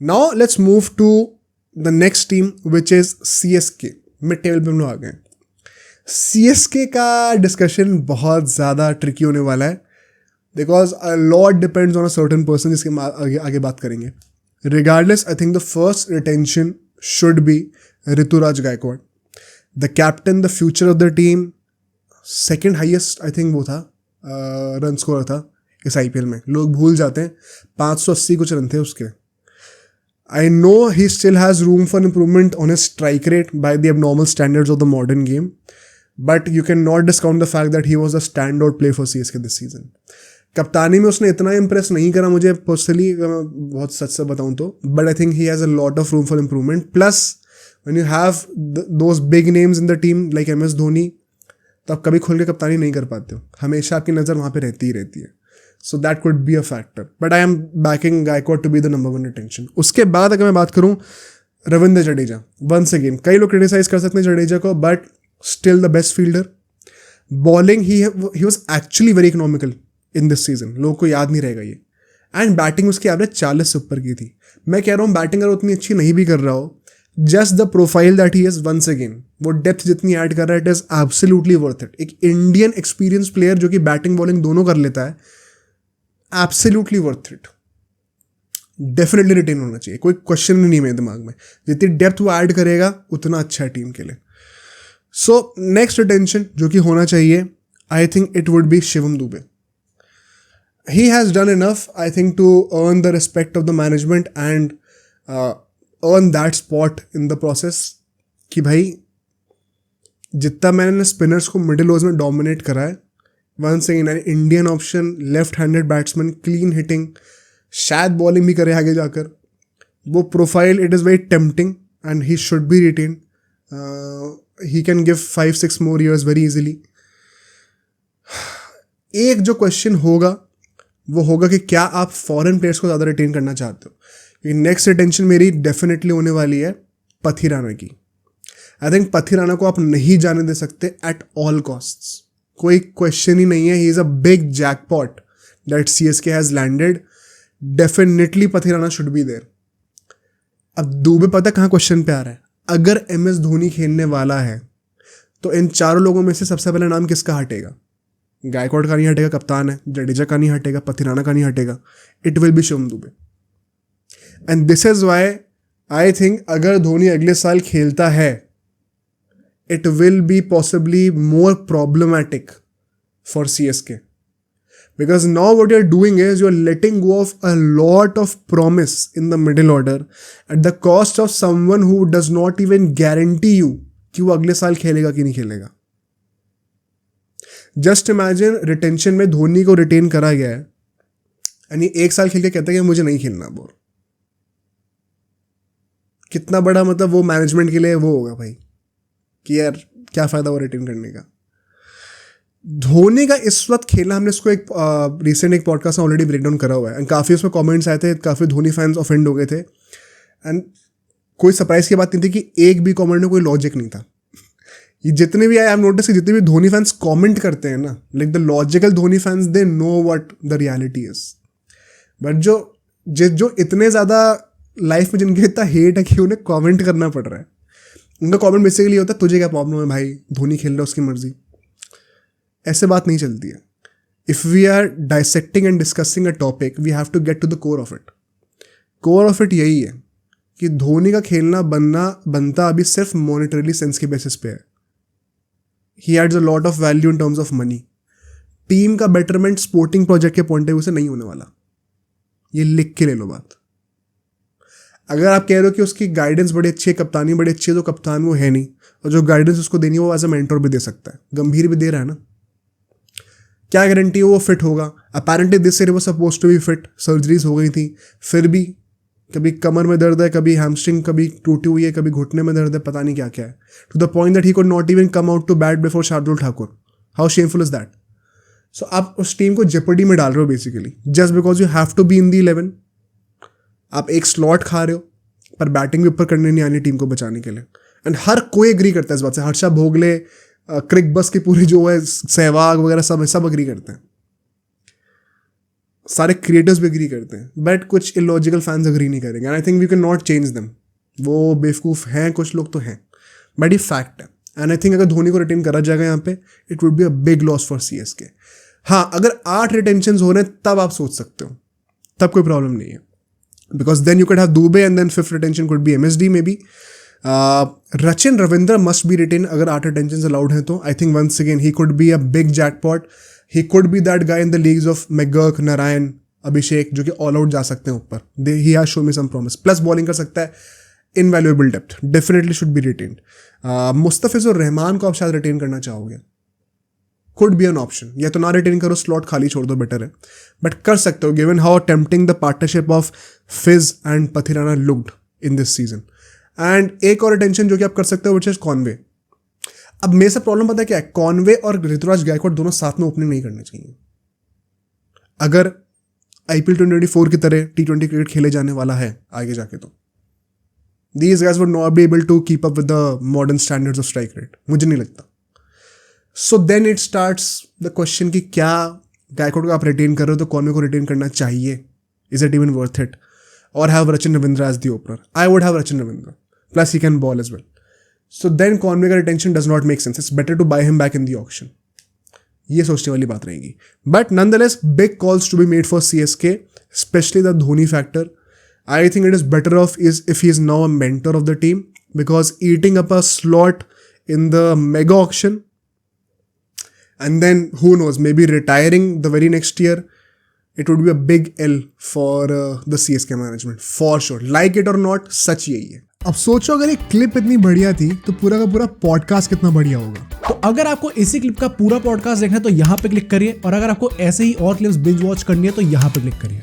Now let's move to the next team which is CSK. Mid table पे हम लोग आ गए. CSK का डिस्कशन बहुत ज़्यादा ट्रिकी होने वाला है because a lot depends on a certain person जिसके हम आगे बात करेंगे. Regardless I think the first retention should be Ruturaj Gaikwad, the captain, the future of the team. Second highest I think वो था रन स्कोर था इस IPL में. लोग भूल जाते हैं 580 कुछ रन थे उसके. I know he still has room for improvement on his strike rate by the abnormal standards of the modern game, but you cannot discount the fact that he was a standout play for CSK this season. कप्तानी में उसने इतना impress नहीं करा मुझे personally, मैं बहुत सच से बताऊं तो, but I think he has a lot of room for improvement. Plus when you have those big names in the team like MS Dhoni, तो आप कभी खुल के कप्तानी नहीं कर पाते हो. हमेशा आपकी नज़र वहाँ पे रहती ही रहती है. So that could be a factor. But I am backing Gaikwad to be the number one retention. उसके बाद अगर मैं बात करूँ रविंद्र जडेजा, once again कई लोग क्रिटिसाइज कर सकते हैं जडेजा को, but still the best fielder. Bowling he was actually very economical in this season. लोगों को याद नहीं रहेगा ये. And batting उसकी एवरेज 40 से ऊपर की थी. मैं कह रहा हूँ बैटिंग अगर उतनी अच्छी नहीं भी कर रहा हो, just the profile that he is once again, वो डेप्थ जितनी ऐड कर रहा है, it is absolutely worth it. एक इंडियन एक्सपीरियंस प्लेयर जो कि बैटिंग बॉलिंग दोनों कर लेता है, absolutely worth it. Definitely retain होना चाहिए, कोई क्वेश्चन नहीं मेरे दिमाग में. जितनी डेप्थ वो ऐड करेगा उतना अच्छा है टीम के लिए. सो नेक्स्ट रिटेंशन जो कि होना चाहिए, I think it would be Shivam Dube. He has done enough I think to earn the respect of the management and earn that spot in the process. कि भाई जितना मैंने स्पिनर्स को मिडिल ओवर्स में डोमिनेट करा है, once again an Indian option, left-handed batsman, clean hitting, शायद bowling भी करे आगे जाकर, वो profile it is very tempting and he should be retain. He can give 5-6 more years very easily. एक जो क्वेश्चन होगा वो होगा कि क्या आप फॉरेन प्लेयर्स को ज़्यादा रिटेन करना चाहते हो. नेक्स्ट रिटेंशन मेरी डेफिनेटली होने वाली है पथिराना की. आई थिंक पथिराना को आप नहीं जाने दे सकते एट ऑल कॉस्ट्स. कोई क्वेश्चन ही नहीं है. He is a big jackpot that CSK has landed. Definitely Pathirana should be there. अब दुबे पता कहाँ क्वेश्चन पे आ रहा है. अगर MS धोनी खेलने वाला है तो इन चारों लोगों में से सबसे पहले नाम किसका हटेगा? गायकवाड़ का नहीं हटेगा, कप्तान है. जडेजा का नहीं हटेगा, पथिराना का नहीं हटेगा. It will be Shivam Dube. And this is why I think अगर धोनी अगले साल खेलता है, it will be possibly more problematic for CSK. Because now what you're doing is you're letting go of a lot of promise in the middle order at the cost of someone who does not even guarantee you कि वो अगले साल खेलेगा कि नहीं खेलेगा. Just imagine retention में धोनी को रिटेन करा गया है यानी एक साल खेल के कहता है कि मुझे नहीं खेलना बोर. कितना बड़ा मतलब वो मैनेजमेंट के लिए वो होगा भाई कि यार क्या फ़ायदा वो रिटेन करने का. धोनी का इस वक्त खेलना, हमने इसको एक रिसेंट एक पॉडकास्ट में ऑलरेडी ब्रेक डाउन करा हुआ है एंड काफ़ी उसमें कमेंट्स आए थे, काफ़ी धोनी फैंस ऑफेंड हो गए थे. एंड कोई सरप्राइज़ की बात नहीं थी कि एक भी कमेंट में कोई लॉजिक नहीं था. ये जितने भी आए, आई हैव नोटिस कि जितने भी धोनी फैंस कमेंट करते हैं ना, like the logical Dhoni fans, they know what the reality is. But जो इतने ज़्यादा लाइफ में जिनके इतना हेट है कि उन्हें कमेंट करना पड़ रहा है, उनका कमेंट बेसिकली होता है तुझे क्या प्रॉब्लम है भाई, धोनी खेल रहा है उसकी मर्जी. ऐसे बात नहीं चलती है. If we are dissecting and discussing a topic, we have to get to the core of it. Core of it यही है कि धोनी का खेलना बनता अभी सिर्फ मॉनेटरीली सेंस के बेसिस पे है. He adds a lot of value in terms of money. Team का बेटरमेंट स्पोर्टिंग प्रोजेक्ट के पॉइंट ऑफ व्यू से नहीं होने वाला. ये लिख के ले लो बात. अगर आप कह रहे हो कि उसकी गाइडेंस बड़ी अच्छी है, कप्तानी बड़ी अच्छी है, तो कप्तान वो है नहीं, और जो गाइडेंस उसको देनी है वो एज अ मेंटर भी दे सकता है. गंभीर भी दे रहा है ना, क्या गारंटी है वो फिट होगा? अपेरेंटली दिस ईयर वो suppose to be fit. Surgeries हो गई थी, फिर भी कभी कमर में दर्द है, कभी हैमस्ट्रिंग कभी टूटी हुई है, कभी घुटने में दर्द है, पता नहीं क्या क्या है. To the point that he could not even come out to bat before Shardul Thakur. How shameful is that? So आप उस टीम को जेपर्डी में डाल रहे हो basically just because you have to be in the 11. आप एक स्लॉट खा रहे हो पर बैटिंग भी ऊपर करने नहीं आनी टीम को बचाने के लिए. एंड हर कोई एग्री करता है इस बात से. हर्षा भोगले, क्रिक बस की पूरी जो है सहवाग वगैरह सब अग्री करते हैं. सारे क्रिएटर्स भी एग्री करते हैं, बट कुछ इलॉजिकल फैंस एग्री नहीं करेंगे, and I think we can not change them. वो बेवकूफ़ हैं कुछ लोग तो हैं, बट ये फैक्ट है। एंड आई थिंक अगर धोनी को रिटेन करा जाएगा यहाँ पे, it would be a big loss for CSK। हाँ, अगर 8 रिटेंशन हो रहे हैं तब आप सोच सकते हो, तब कोई प्रॉब्लम नहीं है, because then you could have Dube and then 5th retention could be MSD may be. Rachin Ravindra must be retained अगर 8 retentions allowed हैं तो। I think once again he could be a big jackpot. He could be that guy in the leagues of McGurk, Narayan, Abhishek जो कि all out जा सकते हैं ऊपर। He has shown me some promise. Plus bowling कर सकता है, invaluable depth. Definitely should be retained. Mustafizur Rahman को आप शायद रिटेन करना चाहोगे, could be an option। या तो ना रिटेन करो, स्लॉट खाली छोड़ दो, बेटर है, बट कर सकते हो given how tempting the partnership of Fizz and Pathirana looked in this season। And एक और रिटेंशन जो कि आप कर सकते हो विच इज कॉनवे। अब मेरे से प्रॉब्लम पता है क्या है, कॉनवे और ऋतुराज गायकवाड़ दोनों साथ में ओपनिंग नहीं करने चाहिए। अगर IPL 2024 की तरह T20 क्रिकेट खेले जाने वाला है आगे जाके, तो these guys would not be able to keep up with the modern standards of strike rate, मुझे नहीं लगता। So then it starts the question कि क्या गायकवाड़ को आप रिटेन कर रहे हो तो कॉनवे को रिटेन करना चाहिए, is it even worth it, और have Rachin Ravindra as the opener? I would have Rachin Ravindra. Plus he can ball as well. So then Conway का retention does not make sense. It's better to buy him back in the auction. ये सोचने वाली बात रहेगी। But nonetheless, big calls to be made for CSK, especially the Dhoni factor. I think it is better off if he is now a mentor of the team, because eating up a slot in the mega auction and then who knows, maybe retiring the very next year, it would be a big L for the CSK management for sure. Like it or not, सच यही है। अब सोचो अगर ये clip इतनी बढ़िया थी तो पूरा का पूरा पॉडकास्ट कितना बढ़िया होगा। तो अगर आपको इसी क्लिप का पूरा पॉडकास्ट देखना है तो यहाँ पे क्लिक करिए, और अगर आपको ऐसे ही और क्लिप्स बिंज वॉच करनी है तो यहाँ पे क्लिक करिए।